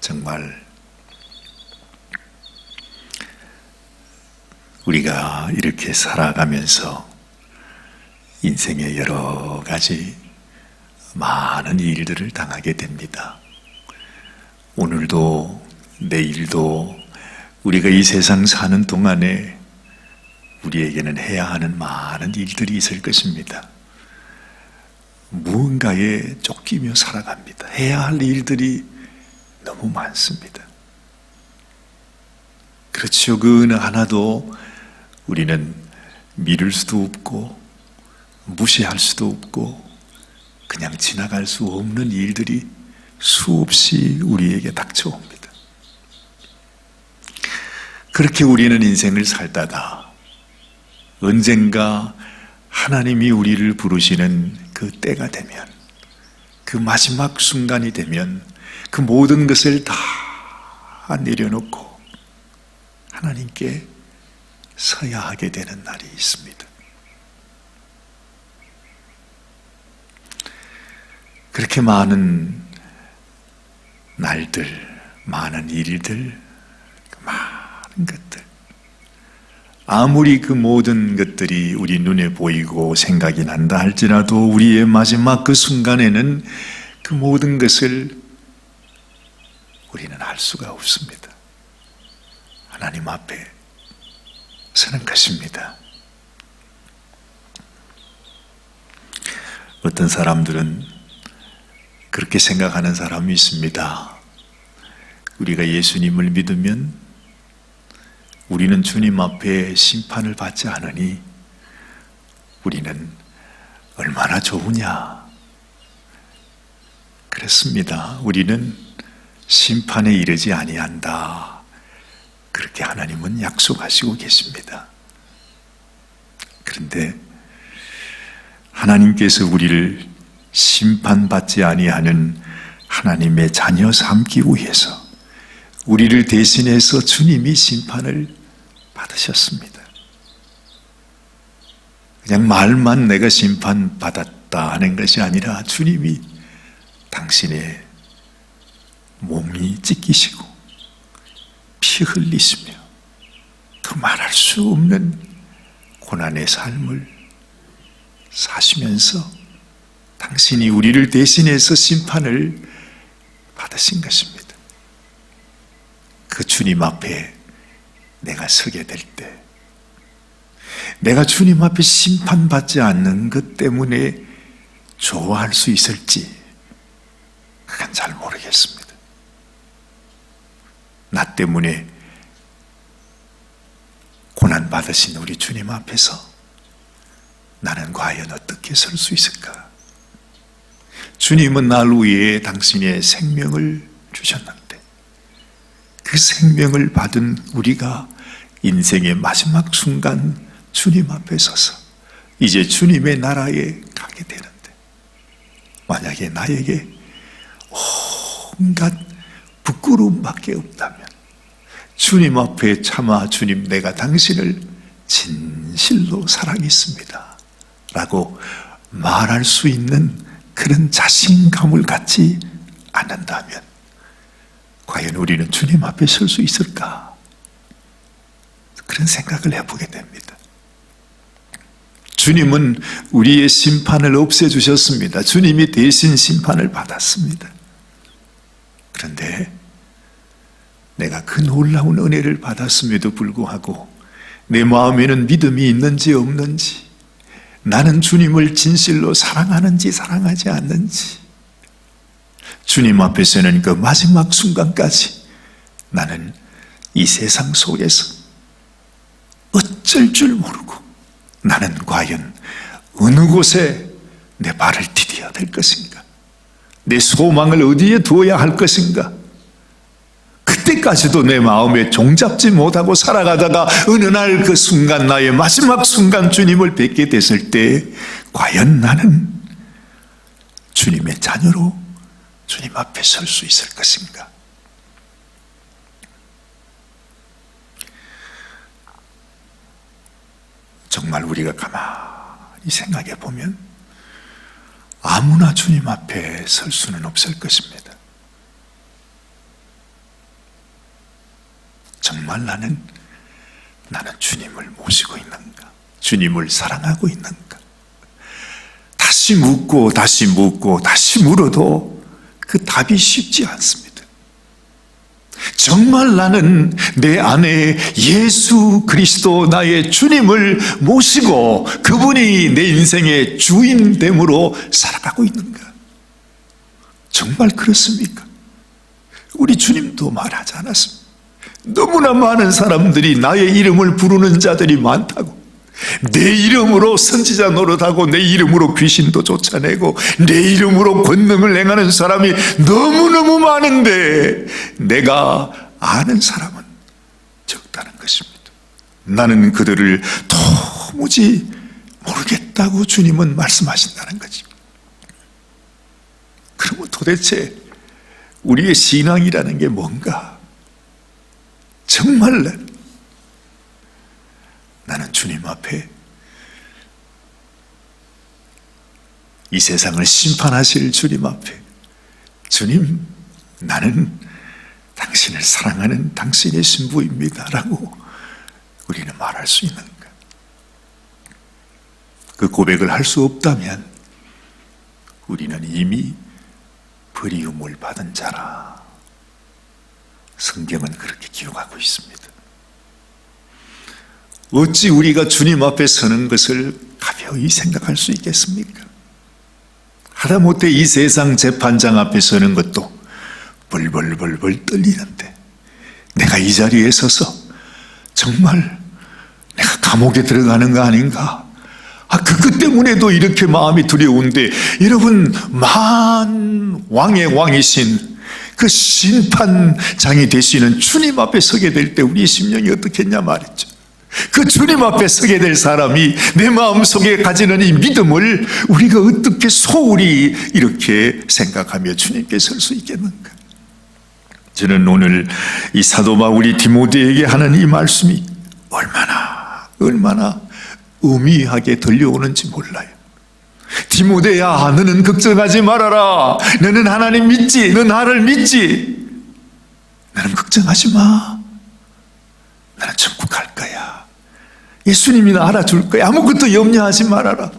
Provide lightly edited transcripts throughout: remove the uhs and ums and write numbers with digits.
정말 우리가 이렇게 살아가면서 인생의 여러 가지 많은 일들을 당하게 됩니다. 오늘도 내일도 우리가 이 세상 사는 동안에 우리에게는 해야 하는 많은 일들이 있을 것입니다. 무언가에 쫓기며 살아갑니다. 해야 할 일들이 너무 많습니다. 그렇죠. 그 어느 하나도 우리는 미룰 수도 없고 무시할 수도 없고 그냥 지나갈 수 없는 일들이 수없이 우리에게 닥쳐옵니다. 그렇게 우리는 인생을 살다가 언젠가 하나님이 우리를 부르시는 그 때가 되면, 그 마지막 순간이 되면 그 모든 것을 다 내려놓고 하나님께 서야 하게 되는 날이 있습니다. 그렇게 많은 날들, 많은 일들, 많은 것들, 아무리 그 모든 것들이 우리 눈에 보이고 생각이 난다 할지라도 우리의 마지막 그 순간에는 그 모든 것을 우리는 알 수가 없습니다. 하나님 앞에 서는 것입니다. 어떤 사람들은 그렇게 생각하는 사람이 있습니다. 우리가 예수님을 믿으면 우리는 주님 앞에 심판을 받지 않으니 우리는 얼마나 좋으냐. 그렇습니다. 우리는 심판에 이르지 아니한다. 그렇게 하나님은 약속하시고 계십니다. 그런데 하나님께서 우리를 심판받지 아니하는 하나님의 자녀 삼기 위해서 우리를 대신해서 주님이 심판을 받으셨습니다. 그냥 말만 내가 심판받았다 하는 것이 아니라 주님이 당신의 몸이 찢기시고 피 흘리시며 그 말할 수 없는 고난의 삶을 사시면서 당신이 우리를 대신해서 심판을 받으신 것입니다. 그 주님 앞에 내가 서게 될 때, 내가 주님 앞에 심판받지 않는 것 때문에 좋아할 수 있을지 그건 잘 모르겠습니다. 나 때문에 고난받으신 우리 주님 앞에서 나는 과연 어떻게 설 수 있을까? 주님은 날 위해 당신의 생명을 주셨는데 그 생명을 받은 우리가 인생의 마지막 순간 주님 앞에 서서 이제 주님의 나라에 가게 되는데, 만약에 나에게 온갖 부끄러움밖에 없다면 주님 앞에 차마 주님, 내가 당신을 진실로 사랑했습니다 라고 말할 수 있는 그런 자신감을 갖지 않는다면 과연 우리는 주님 앞에 설 수 있을까? 그런 생각을 해보게 됩니다. 주님은 우리의 심판을 없애주셨습니다. 주님이 대신 심판을 받았습니다. 그런데 내가 그 놀라운 은혜를 받았음에도 불구하고 내 마음에는 믿음이 있는지 없는지, 나는 주님을 진실로 사랑하는지 사랑하지 않는지, 주님 앞에서는 그 마지막 순간까지 나는 이 세상 속에서 어쩔 줄 모르고 나는 과연 어느 곳에 내 발을 디뎌야 될 것인가, 내 소망을 어디에 두어야 할 것인가, 그때까지도 내 마음에 종잡지 못하고 살아가다가 어느 날 그 순간, 나의 마지막 순간 주님을 뵙게 됐을 때 과연 나는 주님의 자녀로 주님 앞에 설 수 있을 것인가? 정말 우리가 가만히 생각해 보면 아무나 주님 앞에 설 수는 없을 것입니다. 정말 나는 주님을 모시고 있는가? 주님을 사랑하고 있는가? 다시 묻고 다시 묻고 다시 물어도 그 답이 쉽지 않습니다. 정말 나는 내 안에 예수 그리스도 나의 주님을 모시고 그분이 내 인생의 주인됨으로 살아가고 있는가? 정말 그렇습니까? 우리 주님도 말하지 않았습니까? 너무나 많은 사람들이 나의 이름을 부르는 자들이 많다고, 내 이름으로 선지자 노릇하고 내 이름으로 귀신도 쫓아내고 내 이름으로 권능을 행하는 사람이 너무너무 많은데 내가 아는 사람은 적다는 것입니다. 나는 그들을 도무지 모르겠다고 주님은 말씀하신다는 거죠. 그러면 도대체 우리의 신앙이라는 게 뭔가? 정말 나는 주님 앞에 이 세상을 심판하실 주님 앞에, 주님, 나는 당신을 사랑하는 당신의 신부입니다 라고 우리는 말할 수 있는가? 그 고백을 할 수 없다면 우리는 이미 버리움을 받은 자라. 성경은 그렇게 기록하고 있습니다. 어찌 우리가 주님 앞에 서는 것을 가벼이 생각할 수 있겠습니까? 하다못해 이 세상 재판장 앞에 서는 것도 벌벌벌벌 떨리는데, 내가 이 자리에 서서 정말 내가 감옥에 들어가는 거 아닌가? 그것 때문에도 이렇게 마음이 두려운데, 여러분, 만 왕의 왕이신 그 심판장이 되시는 주님 앞에 서게 될 때 우리 심령이 어떻겠냐 말이죠. 그 주님 앞에 서게 될 사람이 내 마음속에 가지는 이 믿음을 우리가 어떻게 소홀히 이렇게 생각하며 주님께 설 수 있겠는가? 저는 오늘 이 사도 바울이 디모데에게 하는 이 말씀이 얼마나 의미하게 들려오는지 몰라요. 디모데야, 너는 걱정하지 말아라. 너는 하나님 믿지? 너 나를 믿지? 너는 걱정하지 마. 나는 천국 갈 거야. 예수님이 나 알아줄 거야. 아무것도 염려하지 말아라.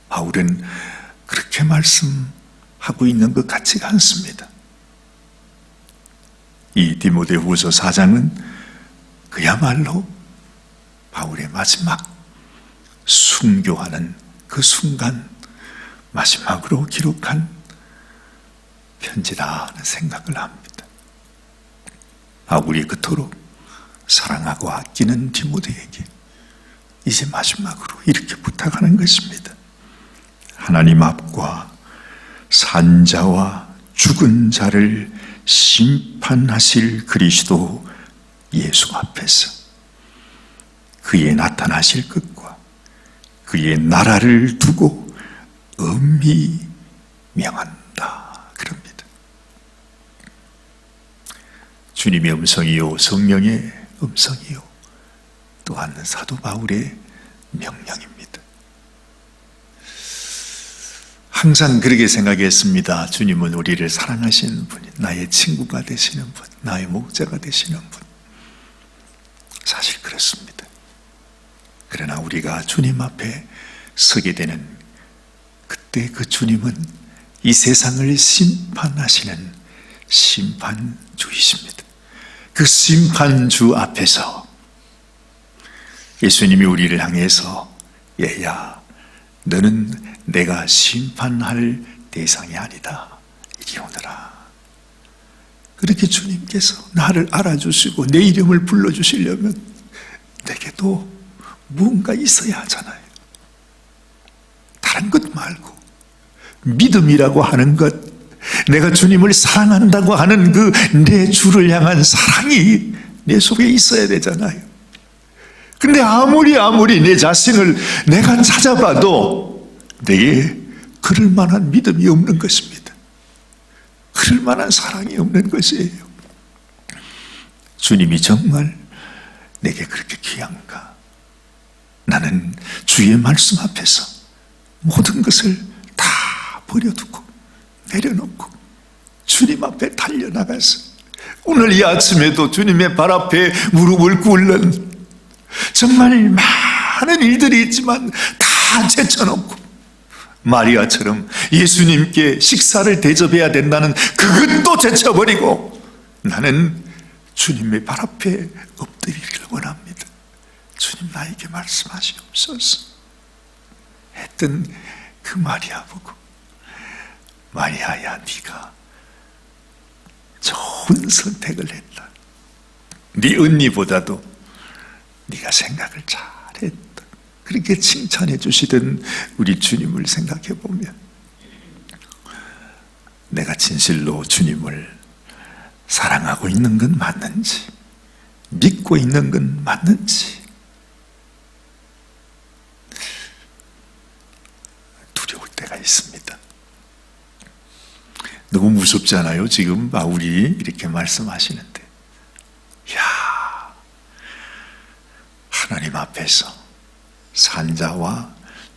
바울은 그렇게 말씀하고 있는 것 같지가 않습니다. 이 디모데후서 4장은 그야말로 바울의 마지막 순교하는 그 순간 마지막으로 기록한 편지라 하는 생각을 합니다. 바울이 그토록 사랑하고 아끼는 디모데에게 이제 마지막으로 이렇게 부탁하는 것입니다. 하나님 앞과 산자와 죽은 자를 심판하실 그리스도 예수 앞에서 그의 나타나실 것과 그의 나라를 두고 엄히 명한다. 그럽니다. 주님의 음성이요, 성령의 음성이요, 또한 사도 바울의 명령입니다. 항상 그렇게 생각했습니다. 주님은 우리를 사랑하시는 분이, 나의 친구가 되시는 분, 나의 목자가 되시는 분. 사실 그렇습니다. 그러나 우리가 주님 앞에 서게 되는 그때 그 주님은 이 세상을 심판하시는 심판주이십니다. 그 심판주 앞에서 예수님이 우리를 향해서 얘야, 너는 내가 심판할 대상이 아니다. 이리 오너라. 그렇게 주님께서 나를 알아주시고 내 이름을 불러주시려면 내게도 무언가 있어야 하잖아요. 다른 것 말고 믿음이라고 하는 것, 내가 주님을 사랑한다고 하는 그 내 주를 향한 사랑이 내 속에 있어야 되잖아요. 근데 아무리 내 자신을 내가 찾아봐도 내게 그럴 만한 믿음이 없는 것입니다. 그럴 만한 사랑이 없는 것이에요. 주님이 정말 내게 그렇게 귀한가? 나는 주의 말씀 앞에서 모든 것을 다 버려두고 내려놓고 주님 앞에 달려나가서 오늘 이 아침에도 주님의 발 앞에 무릎을 꿇는 정말 많은 일들이 있지만 다 제쳐놓고 마리아처럼 예수님께 식사를 대접해야 된다는 그것도 제쳐버리고 나는 주님의 발 앞에 엎드리기를 원합니다. 주님 나에게 말씀하시옵소서 했던 그 마리아 보고 마리아야 네가 좋은 선택을 했다. 네 언니보다도 네가 생각을 잘했다. 그렇게 칭찬해 주시던 우리 주님을 생각해 보면 내가 진실로 주님을 사랑하고 있는 건 맞는지 믿고 있는 건 맞는지 두려울 때가 있습니다. 너무 무섭잖아요. 지금 바울이 이렇게 말씀하시는데 야, 하나님 앞에서 산자와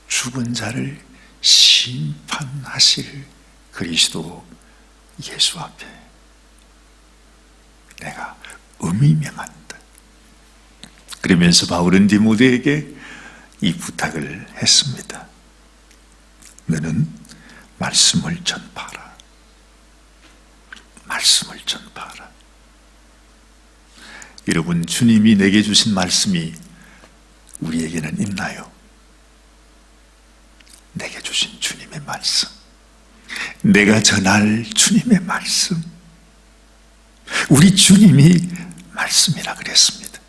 죽은 자를 심판하실 그리스도 예수 앞에 내가 음이 명한다. 그러면서 바울은 디모데에게 이 부탁을 했습니다. 너는 말씀을 전파하라. 말씀을 전파하라. 여러분, 주님이 내게 주신 말씀이 우리에게는 있나요? 내게 주신 주님의 말씀, 내가 전할 주님의 말씀, 우리 주님이 말씀이라 그랬습니다.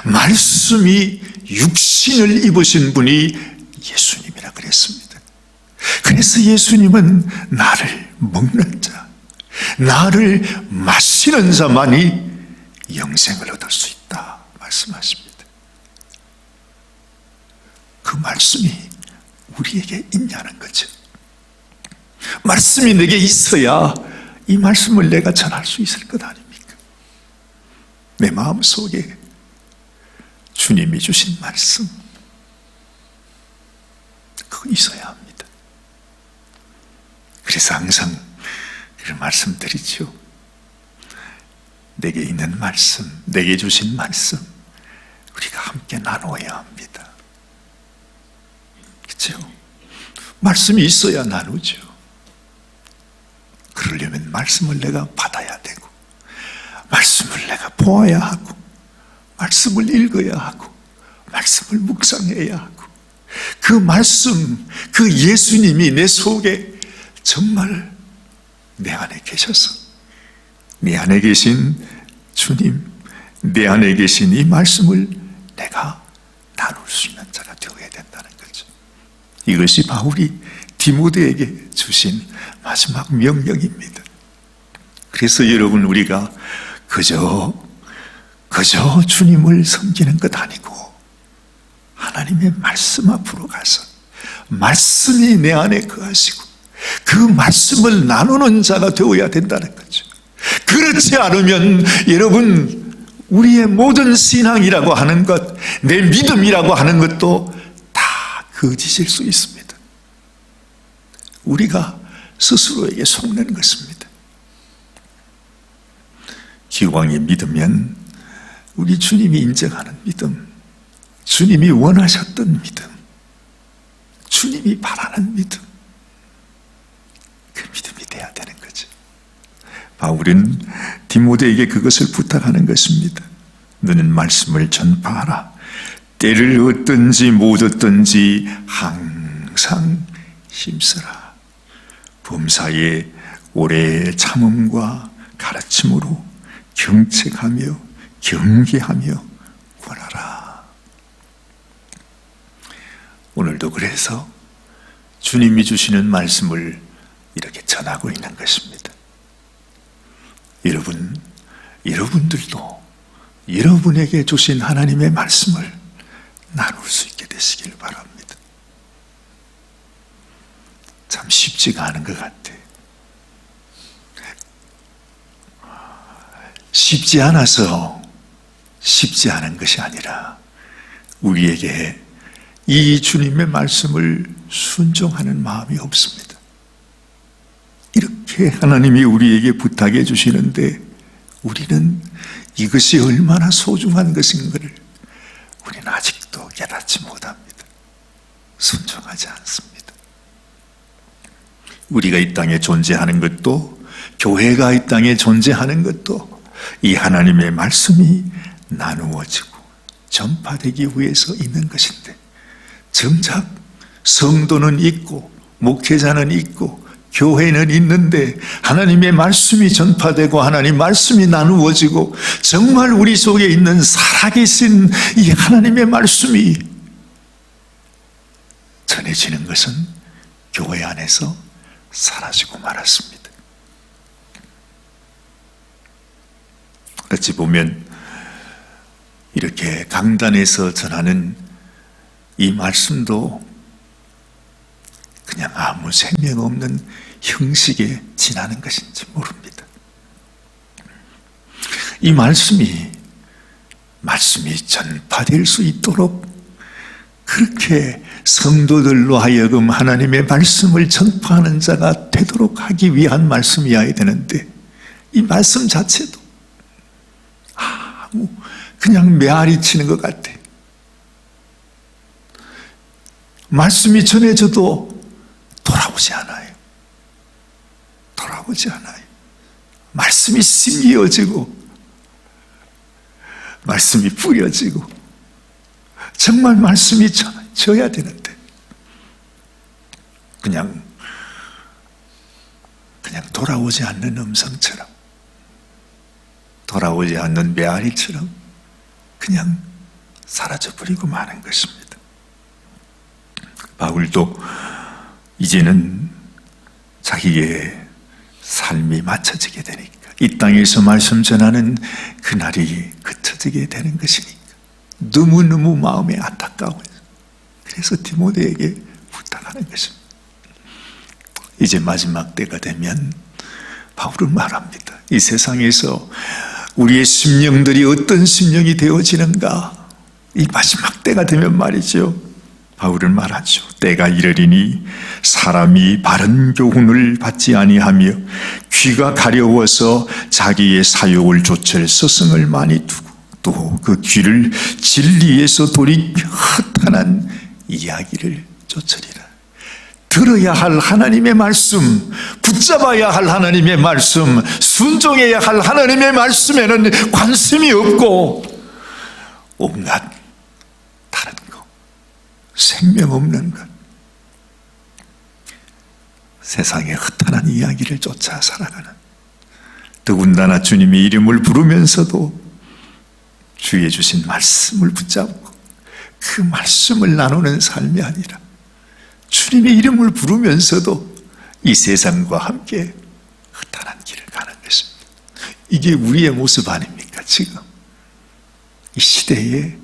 말씀이 육신을 입으신 분이 예수님이라 그랬습니다. 그래서 예수님은 나를 먹는 자, 나를 마시는 자만이 영생을 얻을 수 있다 말씀하십니다. 그 말씀이 우리에게 있냐는 거죠. 말씀이 내게 있어야 이 말씀을 내가 전할 수 있을 것 아닙니까? 내 마음속에 주님이 주신 말씀, 그거 있어야 합니다. 그래서 항상 그런 말씀 드리죠. 내게 있는 말씀, 내게 주신 말씀 우리가 함께 나누어야 합니다. 그렇죠? 말씀이 있어야 나누죠. 그러려면 말씀을 내가 받아야 되고 말씀을 내가 보아야 하고 말씀을 읽어야 하고 말씀을 묵상해야 하고 그 말씀, 그 예수님이 내 속에 정말 내 안에 계셔서 내 안에 계신 주님, 내 안에 계신 이 말씀을 내가 나눌 수 있는 자가 되어야 된다는 거죠. 이것이 바울이 디모데에게 주신 마지막 명령입니다. 그래서 여러분, 우리가 그저 주님을 섬기는 것 아니고 하나님의 말씀 앞으로 가서 말씀이 내 안에 거하시고 그 말씀을 나누는 자가 되어야 된다는 거죠. 그렇지 않으면 여러분, 우리의 모든 신앙이라고 하는 것, 내 믿음이라고 하는 것도 다 거짓일 수 있습니다. 우리가 스스로에게 속는 것입니다. 기왕에 믿으면 우리 주님이 인정하는 믿음, 주님이 원하셨던 믿음, 주님이 바라는 믿음, 그 믿음이 돼야 되는 거죠. 바울은 디모데에게 그것을 부탁하는 것입니다. 너는 말씀을 전파하라. 때를 얻든지 못 얻든지 항상 힘쓰라. 범사에 오래 참음과 가르침으로 경책하며 경계하며 권하라. 오늘도 그래서 주님이 주시는 말씀을 이렇게 전하고 있는 것입니다. 여러분들도 여러분에게 주신 하나님의 말씀을 나눌 수 있게 되시길 바랍니다. 참 쉽지가 않은 것 같아요. 쉽지 않아서 쉽지 않은 것이 아니라 우리에게 이 주님의 말씀을 순종하는 마음이 없습니다. 이렇게 하나님이 우리에게 부탁해 주시는데 우리는 이것이 얼마나 소중한 것인가를 우리는 아직도 깨닫지 못합니다. 순종하지 않습니다. 우리가 이 땅에 존재하는 것도, 교회가 이 땅에 존재하는 것도 이 하나님의 말씀이 나누어지고 전파되기 위해서 있는 것인데, 정작 성도는 있고 목회자는 있고 교회는 있는데 하나님의 말씀이 전파되고 하나님 말씀이 나누어지고 정말 우리 속에 있는 살아계신 이 하나님의 말씀이 전해지는 것은 교회 안에서 사라지고 말았습니다. 어찌 보면 이렇게 강단에서 전하는 이 말씀도 그냥 아무 생명 없는 형식에 지나는 것인지 모릅니다. 이 말씀이 전파될 수 있도록 그렇게 성도들로 하여금 하나님의 말씀을 전파하는 자가 되도록 하기 위한 말씀이어야 되는데, 이 말씀 자체도 아무 그냥 메아리 치는 것 같아. 말씀이 전해져도 돌아오지 않아요. 돌아오지 않아요. 말씀이 심기어지고 말씀이 뿌려지고 정말 말씀이 전해져야 되는데 그냥 돌아오지 않는 음성처럼, 돌아오지 않는 메아리처럼 그냥 사라져버리고 마는 것입니다. 바울도 이제는 자기의 삶이 맞춰지게 되니까, 이 땅에서 말씀 전하는 그날이 그쳐지게 되는 것이니까 너무너무 마음이 안타까워요. 그래서 디모데에게 부탁하는 것입니다. 이제 마지막 때가 되면 바울은 말합니다. 이 세상에서 우리의 심령들이 어떤 심령이 되어지는가, 이 마지막 때가 되면 말이죠, 바울은 말하죠. 때가 이르리니 사람이 바른 교훈을 받지 아니하며 귀가 가려워서 자기의 사욕을 좇을 스승을 많이 두고 또 그 귀를 진리에서 돌이켜 허탄한 이야기를 좇으리라. 들어야 할 하나님의 말씀, 붙잡아야 할 하나님의 말씀, 순종해야 할 하나님의 말씀에는 관심이 없고 온갖 다른 것, 생명 없는 것, 세상의 허탄한 이야기를 쫓아 살아가는, 더군다나 주님의 이름을 부르면서도 주의 주신 말씀을 붙잡고 그 말씀을 나누는 삶이 아니라 주님의 이름을 부르면서도 이 세상과 함께 허탄한 길을 가는 것입니다. 이게 우리의 모습 아닙니까? 지금 이 시대의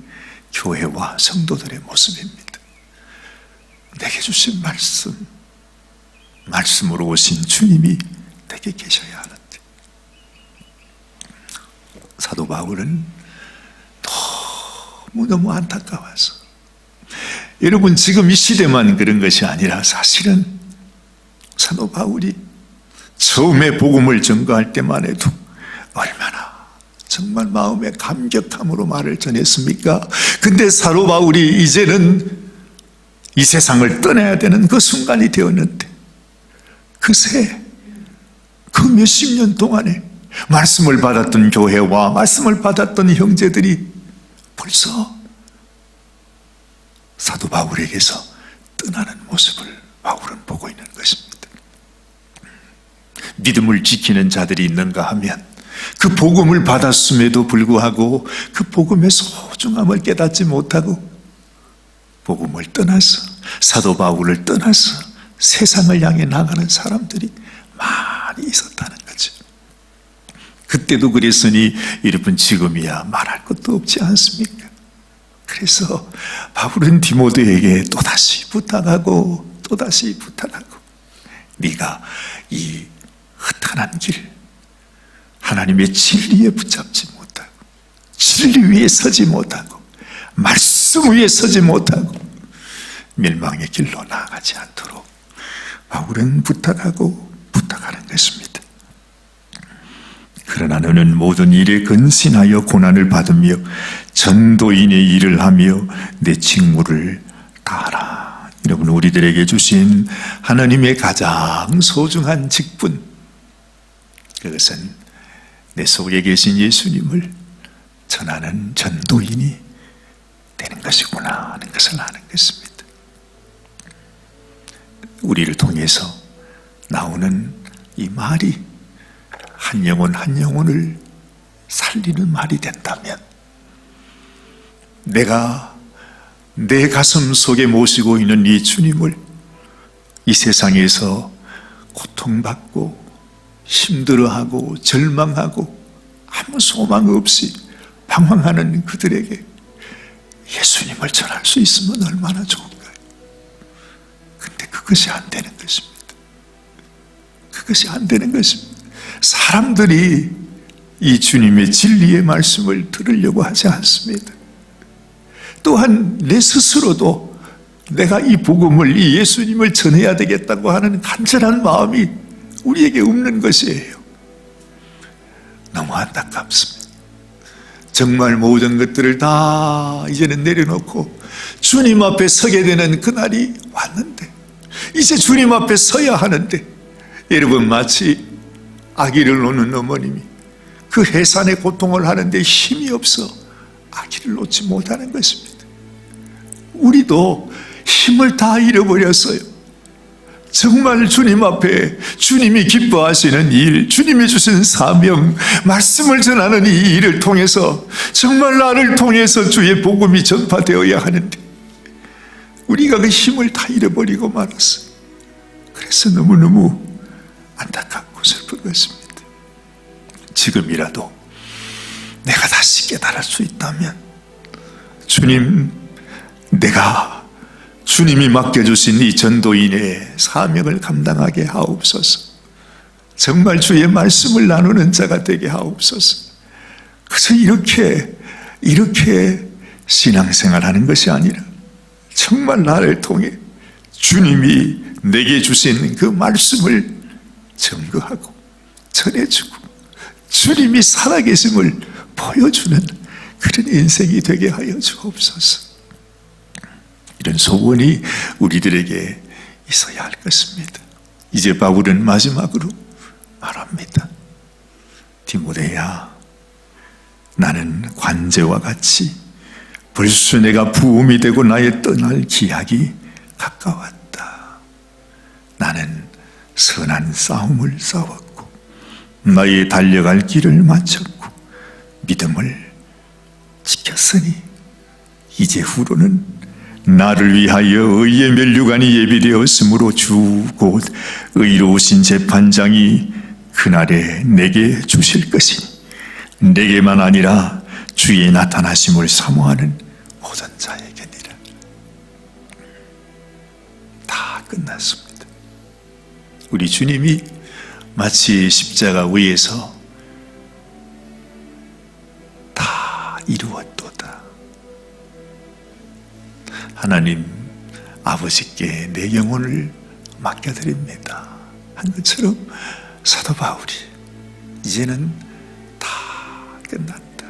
교회와 성도들의 모습입니다. 내게 주신 말씀으로 오신 주님이 내게 계셔야 하는데, 사도 바울은 너무 안타까워서, 여러분 지금 이 시대만 그런 것이 아니라 사실은 사도 바울이 처음에 복음을 전거할 때만 해도 얼마나 정말 마음의 감격함으로 말을 전했습니까? 근데 사도 바울이 이제는 이 세상을 떠나야 되는 그 순간이 되었는데, 그새 그 몇십 년 동안에 말씀을 받았던 교회와 말씀을 받았던 형제들이 벌써 사도 바울에게서 떠나는 모습을 바울은 보고 있는 것입니다. 믿음을 지키는 자들이 있는가 하면 그 복음을 받았음에도 불구하고 그 복음의 소중함을 깨닫지 못하고 복음을 떠나서, 사도 바울을 떠나서 세상을 향해 나가는 사람들이 많이 있었다는 거죠. 그때도 그랬으니 여러분 지금이야 말할 것도 없지 않습니까? 그래서 바울은 디모데에게 또다시 부탁하고 네가 이 허탄한 길, 하나님의 진리에 붙잡지 못하고 진리 위에 서지 못하고 말씀 위에 서지 못하고 멸망의 길로 나아가지 않도록 바울은 부탁하는 것입니다. 그러나 너는 모든 일에 근신하여 고난을 받으며 전도인의 일을 하며 내 직무를 다하라. 여러분, 우리들에게 주신 하나님의 가장 소중한 직분, 그것은 내 속에 계신 예수님을 전하는 전도인이 되는 것이구나 하는 것을 아는 것입니다. 우리를 통해서 나오는 이 말이 한 영혼 한 영혼을 살리는 말이 된다면, 내가 내 가슴 속에 모시고 있는 이 주님을 이 세상에서 고통받고 힘들어하고 절망하고 아무 소망 없이 방황하는 그들에게 예수님을 전할 수 있으면 얼마나 좋을까요? 근데 그것이 안 되는 것입니다. 그것이 안 되는 것입니다. 사람들이 이 주님의 진리의 말씀을 들으려고 하지 않습니다. 또한 내 스스로도 내가 이 복음을, 이 예수님을 전해야 되겠다고 하는 간절한 마음이 우리에게 없는 것이에요. 너무 안타깝습니다. 정말 모든 것들을 다 이제는 내려놓고 주님 앞에 서게 되는 그날이 왔는데, 이제 주님 앞에 서야 하는데, 여러분, 마치 아기를 놓는 어머님이 그 해산의 고통을 하는데 힘이 없어 아기를 놓지 못하는 것입니다. 우리도 힘을 다 잃어버렸어요. 정말 주님 앞에 주님이 기뻐하시는 일, 주님이 주신 사명, 말씀을 전하는 이 일을 통해서 정말 나를 통해서 주의 복음이 전파되어야 하는데 우리가 그 힘을 다 잃어버리고 말았어요. 그래서 너무너무 안타깝고 슬픈 것입니다. 지금이라도 내가 다시 깨달을 수 있다면, 주님, 내가 주님이 맡겨주신 이 전도인의 사명을 감당하게 하옵소서. 정말 주의 말씀을 나누는 자가 되게 하옵소서. 그래서 이렇게 신앙생활하는 것이 아니라 정말 나를 통해 주님이 내게 주신 그 말씀을 증거하고 전해주고 주님이 살아계심을 보여주는 그런 인생이 되게 하여 주옵소서. 이런 소원이 우리들에게 있어야 할 것입니다. 이제 바울은 마지막으로 말합니다. 디모데야, 나는 관제와 같이 벌써 내가 부음이 되고 나의 떠날 기약이 가까웠다. 나는 선한 싸움을 싸웠고 나의 달려갈 길을 마쳤고 믿음을 지켰으니 이제 후로는 나를 위하여 의의 면류관이 예비되었으므로 주 곧 의로우신 재판장이 그날에 내게 주실 것이니 내게만 아니라 주의 나타나심을 사모하는 모든 자에게니라. 다 끝났습니다. 우리 주님이 마치 십자가 위에서 다 이루었도다. 하나님 아버지께 내 영혼을 맡겨드립니다 한 것처럼 사도 바울이 이제는 다 끝났다.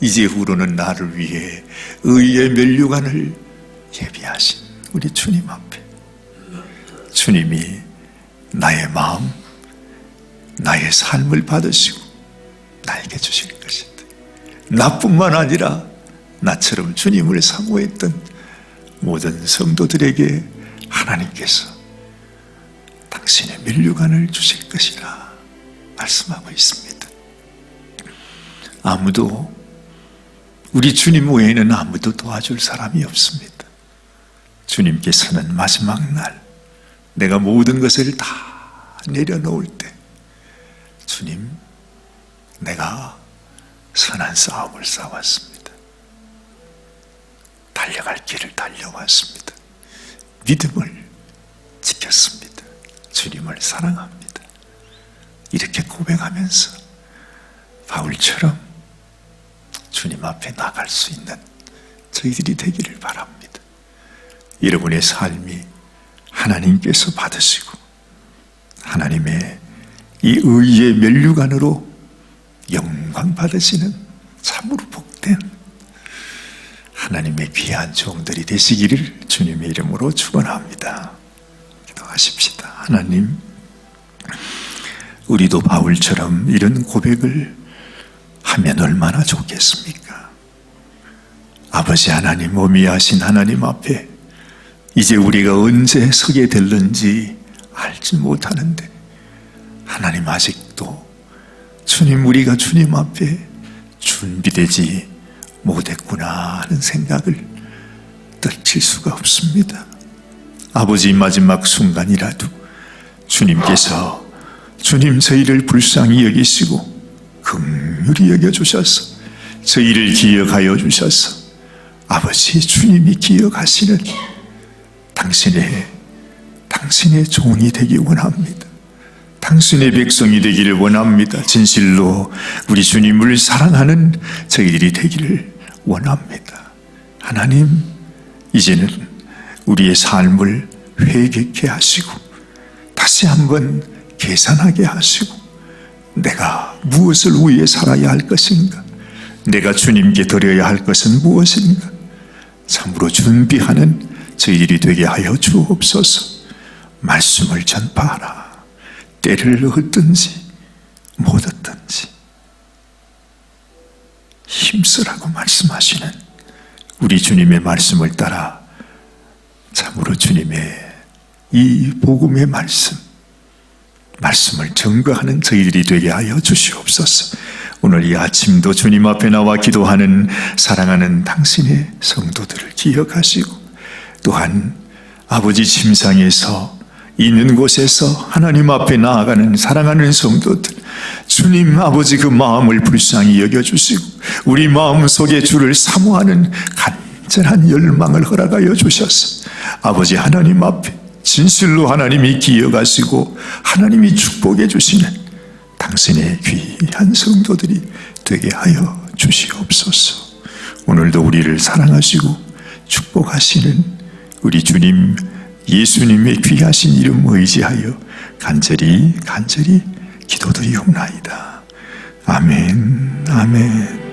이제 후로는 나를 위해 의의 면류관을 예비하신 우리 주님 앞에 주님이 나의 마음, 나의 삶을 받으시고 나에게 주실 것인데, 나뿐만 아니라 나처럼 주님을 사모했던 모든 성도들에게 하나님께서 당신의 면류관을 주실 것이라 말씀하고 있습니다. 아무도, 우리 주님 외에는 아무도 도와줄 사람이 없습니다. 주님께서는 마지막 날 내가 모든 것을 다 내려놓을 때, 주님, 내가 선한 싸움을 싸웠습니다. 달려갈 길을 달려왔습니다. 믿음을 지켰습니다. 주님을 사랑합니다. 이렇게 고백하면서 바울처럼 주님 앞에 나갈 수 있는 저희들이 되기를 바랍니다. 여러분의 삶이 하나님께서 받으시고 하나님의 이 의의 면류관으로 영광 받으시는 참으로 복된 하나님의 귀한 종들이 되시기를 주님의 이름으로 축원합니다. 기도하십시다. 하나님, 우리도 바울처럼 이런 고백을 하면 얼마나 좋겠습니까? 아버지 하나님, 어미하신 하나님 앞에 이제 우리가 언제 서게 될는지 알지 못하는데 하나님, 아직도 주님, 우리가 주님 앞에 준비되지 못했구나 하는 생각을 떨칠 수가 없습니다. 아버지, 마지막 순간이라도 주님께서 주님 저희를 불쌍히 여기시고 긍휼히 여겨주셔서 저희를 기억하여 주셔서 아버지, 주님이 기억하시는 당신의 종이 되기 원합니다. 당신의 백성이 되기를 원합니다. 진실로 우리 주님을 사랑하는 저희들이 되기를 원합니다. 하나님, 이제는 우리의 삶을 회개케 하시고 다시 한번 계산하게 하시고 내가 무엇을 위해 살아야 할 것인가? 내가 주님께 드려야 할 것은 무엇인가? 참으로 준비하는 저희들이 되게 하여 주옵소서. 말씀을 전파하라. 때를 얻든지 못 얻든지 힘쓰라고 말씀하시는 우리 주님의 말씀을 따라 참으로 주님의 이 복음의 말씀을 증거하는 저희들이 되게 하여 주시옵소서. 오늘 이 아침도 주님 앞에 나와 기도하는 사랑하는 당신의 성도들을 기억하시고 또한 아버지 침상에서 있는 곳에서 하나님 앞에 나아가는 사랑하는 성도들, 주님 아버지 그 마음을 불쌍히 여겨주시고 우리 마음속에 주를 사모하는 간절한 열망을 허락하여 주셔서 아버지 하나님 앞에 진실로 하나님이 기억하시고 하나님이 축복해 주시는 당신의 귀한 성도들이 되게 하여 주시옵소서. 오늘도 우리를 사랑하시고 축복하시는 우리 주님 예수님의 귀하신 이름 의지하여 간절히 기도드리옵나이다. 아멘, 아멘.